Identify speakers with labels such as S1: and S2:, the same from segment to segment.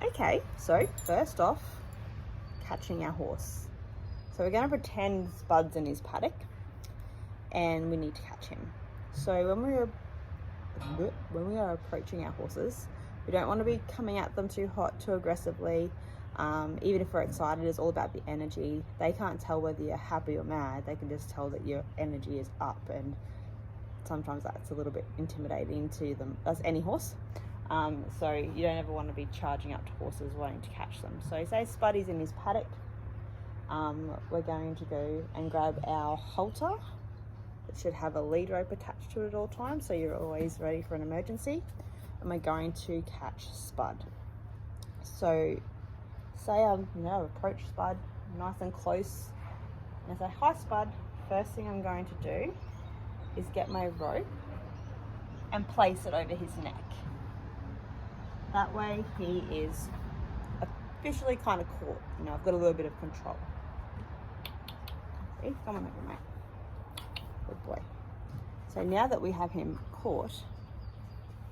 S1: Okay, so first off, catching our horse. So we're going to pretend Spud's in his paddock and we need to catch him. So when we are approaching our horses, we don't want to be coming at them too hot, too aggressively. Even if we're excited, it's all about the energy. They can't tell whether you're happy or mad. They can just tell that your energy is up, and sometimes that's a little bit intimidating to them, as any horse. So you don't ever want to be charging up to horses wanting to catch them. So say Spuddy's in his paddock, we're going to go and grab our halter. It should have a lead rope attached to it at all times, so you're always ready for an emergency. And we're going to catch Spud. So say I've approached Spud nice and close, and I say, "Hi Spud." First thing I'm going to do is get my rope and place it over his neck. That way he is officially kind of caught. I've got a little bit of control. See, come on over, mate. Good boy. So now that we have him caught,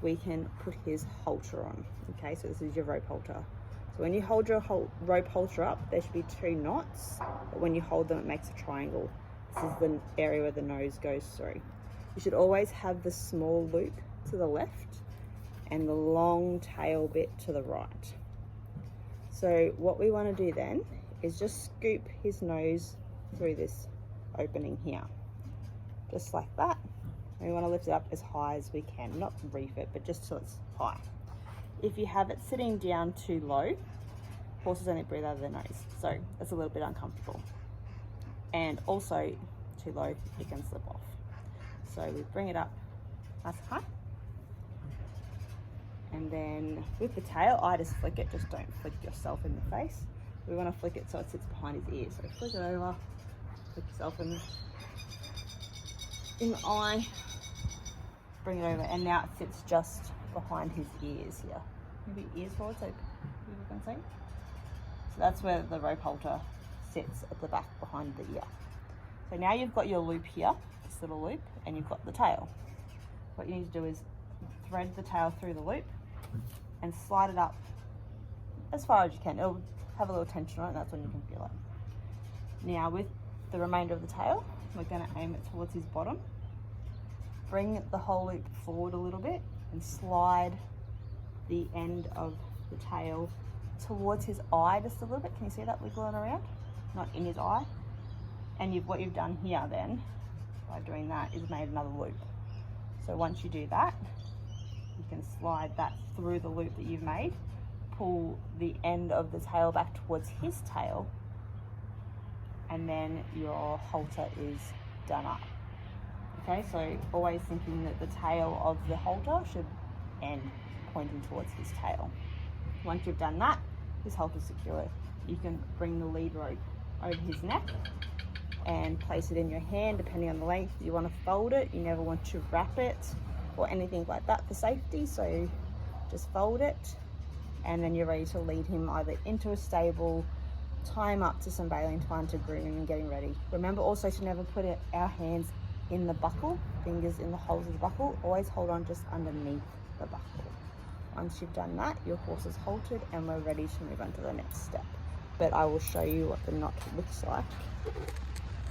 S1: we can put his halter on. Okay, so this is your rope halter. So when you hold your rope halter up, there should be 2 knots, but when you hold them, it makes a triangle. This is the area where the nose goes through. You should always have the small loop to the left and the long tail bit to the right. So what we want to do then is just scoop his nose through this opening here, just like that. And we want to lift it up as high as we can, not reef it, but just till it's high. If you have it sitting down too low, horses only breathe out of their nose, so that's a little bit uncomfortable. And also too low, it can slip off. So we bring it up nice and high. And then with the tail, I just flick it, just don't flick yourself in the face. We want to flick it so it sits behind his ear. So flick it over, flick yourself in the eye, bring it over, and now it sits just behind his ears here. Maybe ears forward, so people can see. So that's where the rope halter sits, at the back behind the ear. So now you've got your loop here, this little loop, and you've got the tail. What you need to do is thread the tail through the loop and slide it up as far as you can. It'll have a little tension on it, and that's when you can feel it. Now with the remainder of the tail, we're going to aim it towards his bottom. Bring the whole loop forward a little bit and slide the end of the tail towards his eye just a little bit. Can you see that wiggling around? Not in his eye. And what you've done here then, by doing that, is made another loop. So once you do that, you can slide that through the loop that you've made, pull the end of the tail back towards his tail, and then your halter is done up. Okay, so always thinking that the tail of the halter should end pointing towards his tail. Once you've done that, his halter's secure. You can bring the lead rope over his neck and place it in your hand, depending on the length. You want to fold it, you never want to wrap it or anything like that for safety, so just fold it, and then you're ready to lead him either into a stable, tie him up to some baling twine to groom him and getting ready. Remember also to never put our hands in the buckle, fingers in the holes of the buckle, always hold on just underneath the buckle. Once you've done that, your horse is haltered and we're ready to move on to the next step. But I will show you what the knot looks like.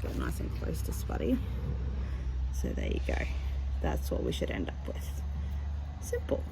S1: Get nice and close to Spuddy. So there you go. That's what we should end up with. Simple.